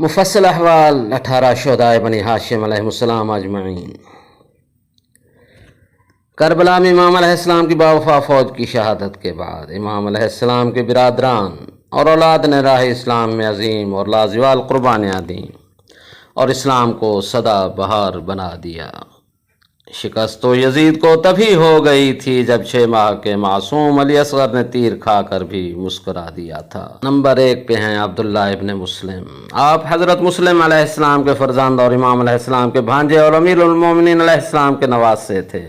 مفصل احوال 18 شہدائے بنی ہاشم علیہ السلام اجمعین۔ کربلا میں امام علیہ السلام کی باوفا فوج کی شہادت کے بعد امام علیہ السلام کے برادران اور اولاد نے راہ اسلام میں عظیم اور لازوال قربانیاں دیں اور اسلام کو سدا بہار بنا دیا۔ شکست تو یزید کو تبھی ہو گئی تھی جب 6 ماہ کے معصوم علی اصغر نے تیر کھا کر بھی مسکرا دیا تھا۔ نمبر 1 پہ ہیں عبداللہ ابن مسلم۔ آپ حضرت مسلم علیہ السلام کے فرزند اور امام علیہ السلام کے بھانجے اور امیر المومنین علیہ السلام کے نواسے تھے۔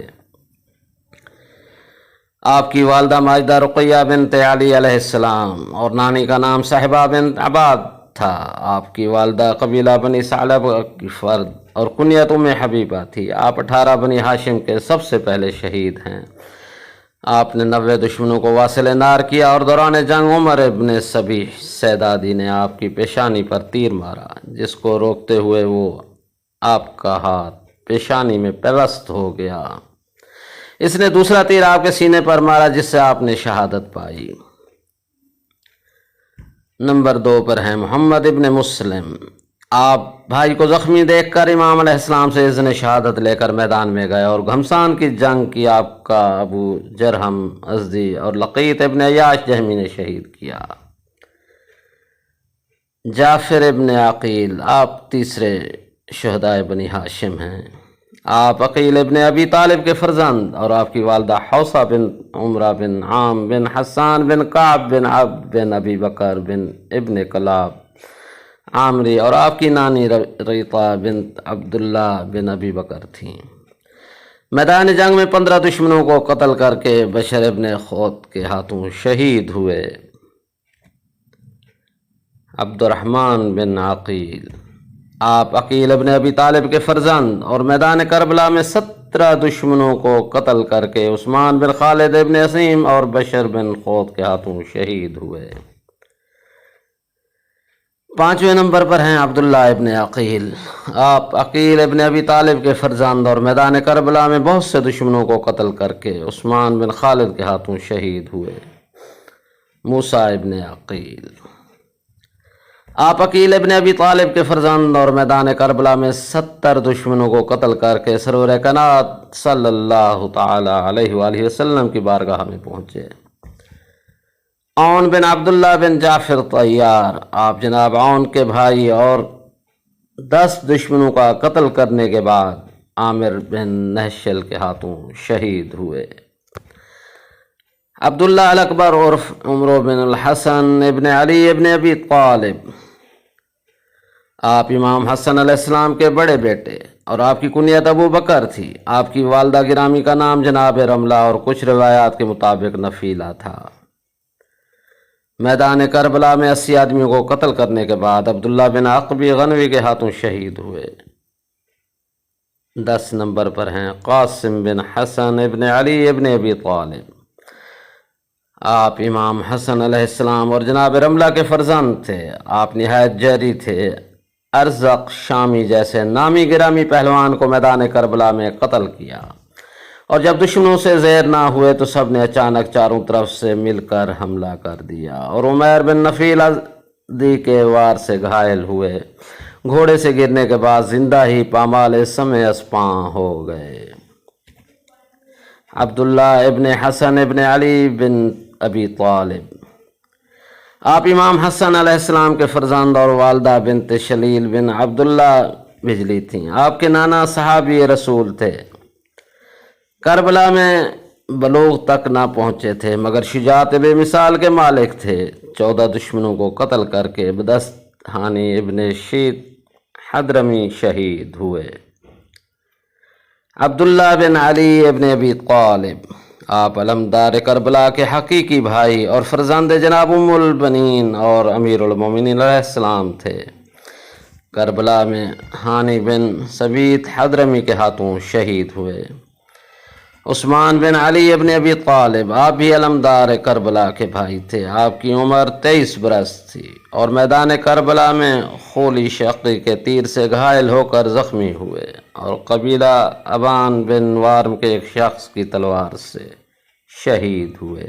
آپ کی والدہ ماجدہ رقیہ بنت علی علیہ السلام اور نانی کا نام صاحبہ بنت عباد تھا۔ آپ کی والدہ قبیلہ بنی ثعلبہ کی فرد اور کنیت ام حبیبہ تھی۔ آپ 18 بنی ہاشم کے سب سے پہلے شہید ہیں۔ آپ نے 90 دشمنوں کو واصل نار کیا اور دوران جنگ عمر ابن سبیح سیدادی نے آپ کی پیشانی پر تیر مارا، جس کو روکتے ہوئے وہ آپ کا ہاتھ پیشانی میں پیوست ہو گیا۔ اس نے دوسرا تیر آپ کے سینے پر مارا، جس سے آپ نے شہادت پائی۔ نمبر 2 پر ہیں محمد ابن مسلم۔ آپ بھائی کو زخمی دیکھ کر امام علیہ السلام سے اذن شہادت لے کر میدان میں گئے اور گھمسان کی جنگ کی آپ کا ابو جرہم ازدی اور لقیط ابن عیاش جہمی نے شہید کیا۔ جعفر ابن عقیل، آپ تیسرے شہدائے بنی ہاشم ہیں۔ آپ عقیل ابن ابی طالب کے فرزند اور آپ کی والدہ حوصہ بن عمرہ بن عام بن حسان بن کعب بن عبد بن ابی بکر بن ابن کلاب عامری اور آپ کی نانی ریطہ بنت عبداللہ بن ابی بکر تھیں۔ میدان جنگ میں 15 دشمنوں کو قتل کر کے بشر ابن خوت کے ہاتھوں شہید ہوئے۔ عبد الرحمن بن عقیل، آپ عقیل ابن ابی طالب کے فرزند اور میدان کربلا میں 17 دشمنوں کو قتل کر کے عثمان بن خالد ابن عصیم اور بشر بن خوت کے ہاتھوں شہید ہوئے۔ 5ویں نمبر پر ہیں عبداللہ ابن عقیل۔ آپ عقیل ابن ابی طالب کے فرزند اور میدان کربلا میں بہت سے دشمنوں کو قتل کر کے عثمان بن خالد کے ہاتھوں شہید ہوئے۔ موسیٰ ابن عقیل، آپ عقیل ابن ابی طالب کے فرزند اور میدان کربلا میں 70 دشمنوں کو قتل کر کے سرور کائنات صلی اللہ تعالی علیہ وآلہ وسلم کی بارگاہ میں پہنچے۔ عون بن عبداللہ بن جعفر طیار، آپ جناب عون کے بھائی اور 10 دشمنوں کا قتل کرنے کے بعد عامر بن نہشل کے ہاتھوں شہید ہوئے۔ عبداللہ الاکبر عرف عمرو بن الحسن ابن علی ابن ابی طالب، آپ امام حسن علیہ السلام کے بڑے بیٹے اور آپ کی کنیت ابو بکر تھی۔ آپ کی والدہ گرامی کا نام جناب رملہ اور کچھ روایات کے مطابق نفیلہ تھا۔ میدان کربلا میں 80 آدمیوں کو قتل کرنے کے بعد عبداللہ بن عقبی غنوی کے ہاتھوں شہید ہوئے۔ 10 نمبر پر ہیں قاسم بن حسن ابن علی ابن ابی طالب۔ آپ امام حسن علیہ السلام اور جناب رملہ کے فرزند تھے۔ آپ نہایت جری تھے۔ ارزق شامی جیسے نامی گرامی پہلوان کو میدان کربلا میں قتل کیا، اور جب دشمنوں سے زیر نہ ہوئے تو سب نے اچانک چاروں طرف سے مل کر حملہ کر دیا اور عمیر بن نفیل ازدی کے وار سے گھائل ہوئے۔ گھوڑے سے گرنے کے بعد زندہ ہی پامال سمے اسپاں ہو گئے۔ عبداللہ ابن حسن ابن علی بن ابی طالب، آپ امام حسن علیہ السلام کے فرزند اور والدہ بنت شلیل بن عبداللہ بجلی تھیں۔ آپ کے نانا صحابی رسول تھے۔ کربلا میں بلوغ تک نہ پہنچے تھے مگر شجاعت بے مثال کے مالک تھے۔ 14 دشمنوں کو قتل کر کے بدست ہانی ابن شیط حضرمی شہید ہوئے۔ عبداللہ بن علی ابن ابی طالب، آپ علمدار کربلا کے حقیقی بھائی اور فرزند جناب ام البنین اور امیر المومنین علیہ السلام تھے۔ کربلا میں ہانی بن ثبیت حضرمی کے ہاتھوں شہید ہوئے۔ عثمان بن علی ابن ابی طالب، آپ بھی علمدار کربلا کے بھائی تھے۔ آپ کی عمر 23 برس تھی اور میدان کربلا میں خولی شقی کے تیر سے گھائل ہو کر زخمی ہوئے اور قبیلہ ابان بن وارم کے ایک شخص کی تلوار سے شہید ہوئے۔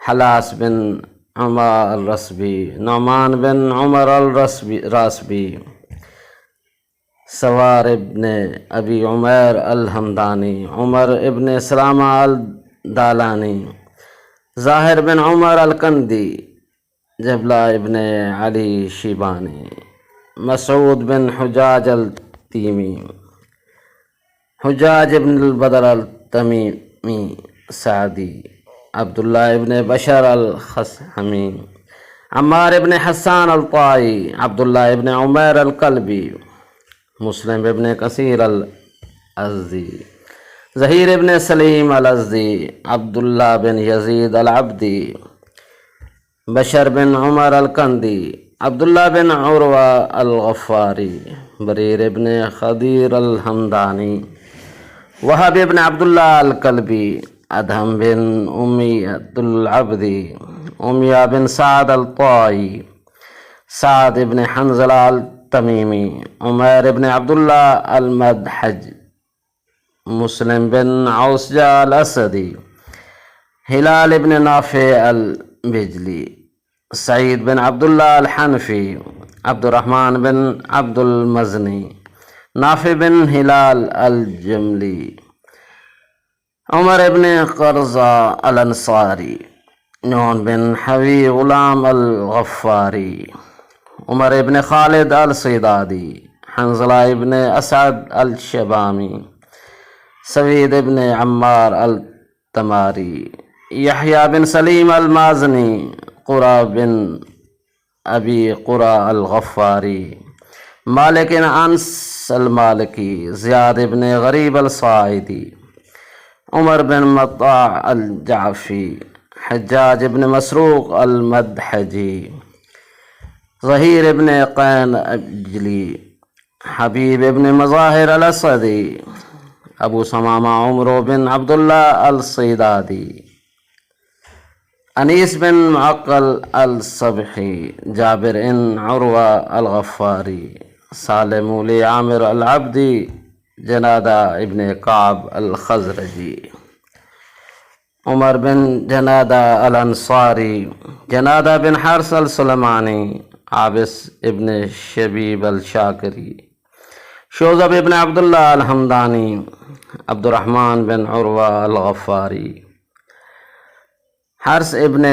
حلاس بن عمر الرسبی، نعمان بن عمر الراسبی، سوار ابن ابی عمیر الحمدانی، عمر ابن سلامہ الدالانی، ظاہر بن عمر الکندی، جبلہ ابن علی شیبانی، مسعود بن حجاج التیمی، حجاج ابن البدر التمیمی سعدی، عبداللہ ابن بشر الخثعمی، عمار ابن حسان الطائی، عبداللہ ابن عمیر الکلبی، مسلم ابن کثیر الازدی، ظہیر ابن سلیم الازدی، عبداللہ بن یزید العبدی، بشر بن عمر الکندی، عبداللہ بن عروہ الغفاری، بریر ابن خدیر الحمدانی، وہب ابن عبداللہ الکلبی، ادہم بن امیۃ العبدی، امیہ بن سعد الطائی، سعد ابن حنظلہ التمیمی، عمیر ابن عبداللہ المدحج، مسلم بن عوسجہ الاسدی، ہلال ابن نافع البجلی، سعید بن عبداللہ الحنفی، عبد الرحمن بن عبد المزنی، نافع بن ہلال الجملی، عمر ابن قرظہ الانصاری، نون بن حوی غلام الغفاری، عمر ابن خالد الصیدادی، حنظلہ ابن اسعد الشبامی، سوید ابن عمار التماری، یحییٰ بن سلیم المازنی، قرہ بن ابی قرہ الغفاری، مالک انس المالکی، زیاد ابن غریب الصاعدی، عمر بن مطاع الجعفی، حجاج ابن مسروق المدحجی، ظہیر ابن قین اجلی، حبیب ابن مظاہر الاسدی، ابو ثمامہ عمرو بن عبداللہ الصیدادی، انیس بن معقل الصبحی، جابر ان عروہ الغفاری، سالم لی عامر العبدی، جنادہ ابن کعب الخزرجی، عمر بن جنادہ الانصاری، جنادہ بن حارث السلمانی، عابس ابن شبیب الشاکری، شوذب ابن عبداللہ الحمدانی، عبد الرحمن بن عروہ الغفاری، حارث ابن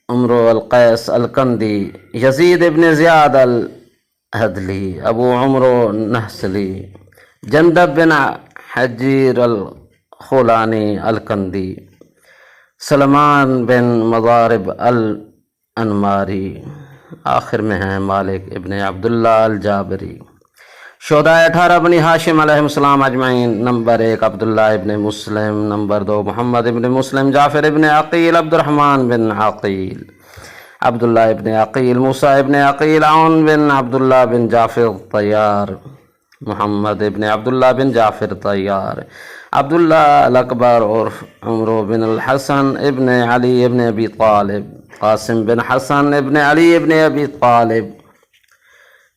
عمرو القیس الکندی، یزید ابن زیاد الہدلی، ابو عمرو نحسلی، جندب بن حجیر الخولانی الکندی، سلمان بن مضارب الانماری، آخر میں ہیں مالک ابن عبداللہ الجابری، شہداء 18 بنی ہاشم علیہ السلام اجمعین، نمبر 1 عبداللہ ابن مسلم، نمبر 2 محمد ابن مسلم، جعفر ابن عقیل، عبد الرحمن بن عقیل، عبداللہ ابن عقیل، موسیٰ ابن عقیل، عون بن عبداللہ بن جعفر طیار، محمد ابن عبداللہ بن جعفر طیار، عبداللہ الاکبر عرف عمرو بن الحسن ابن علی ابن ابی طالب، قاسم بن حسن ابن علی ابن ابی طالب،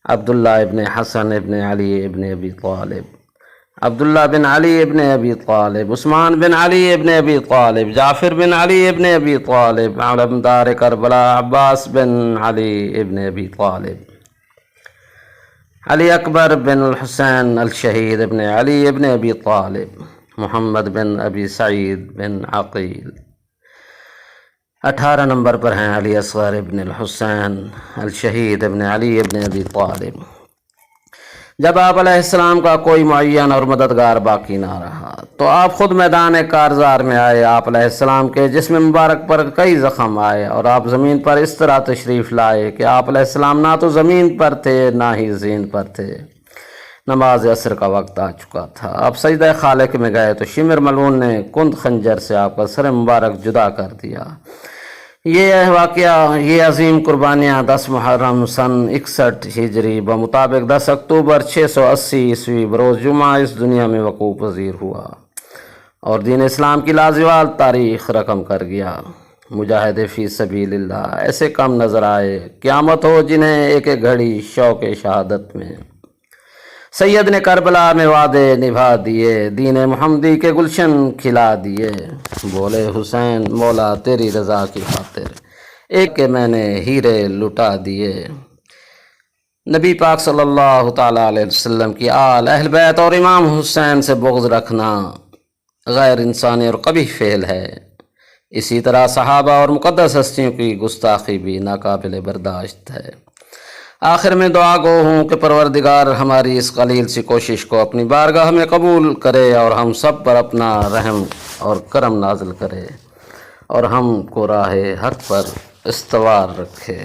عبداللہ ابن حسن ابن علی ابن ابی طالب، عبداللہ بن علی ابن ابی طالب، عثمان بن علی ابن ابی طالب، جعفر بن علی ابن ابی طالب، علمدار کربلا عباس بن علی ابن ابی طالب، علی اکبر بن الحسین الشہید ابن علی ابن ابی طالب، محمد بن ابی سعید بن عقیل۔ 18 نمبر پر ہیں علی اصغر ابن الحسین الشہید ابن علی ابن ابی طالب۔ جب آپ علیہ السلام کا کوئی معین اور مددگار باقی نہ رہا تو آپ خود میدان کارزار میں آئے۔ آپ علیہ السلام کے جسم مبارک پر کئی زخم آئے اور آپ زمین پر اس طرح تشریف لائے کہ آپ علیہ السلام نہ تو زمین پر تھے نہ ہی زین پر تھے۔ نماز عصر کا وقت آ چکا تھا۔ آپ سجدہ خالق میں گئے تو شمر ملعون نے کند خنجر سے آپ کا سر مبارک جدا کر دیا۔ یہ واقعہ، یہ عظیم قربانیاں 10 محرم سن 61 ہجری بمطابق 10 اکتوبر 680 عیسوی بروز جمعہ اس دنیا میں وقوع پذیر ہوا اور دین اسلام کی لازوال تاریخ رقم کر گیا۔ مجاہد فی سبیل اللہ ایسے کم نظر آئے، قیامت ہو جنہیں ایک ایک گھڑی شوق شہادت میں سید نے کربلا میں وعدے نبھا دیے، دین محمدی کے گلشن کھلا دیے، بولے حسین مولا تیری رضا کی خاطر ایک کے میں نے ہیرے لٹا دیے۔ نبی پاک صلی اللہ تعالیٰ علیہ وسلم کی آل، اہل بیت اور امام حسین سے بغض رکھنا غیر انسانی اور قبیح فعل ہے۔ اسی طرح صحابہ اور مقدس ہستیوں کی گستاخی بھی ناقابل برداشت ہے۔ آخر میں دعا گو ہوں کہ پروردگار ہماری اس قلیل سی کوشش کو اپنی بارگاہ میں قبول کرے اور ہم سب پر اپنا رحم اور کرم نازل کرے اور ہم کو راہ حق پر استوار رکھے۔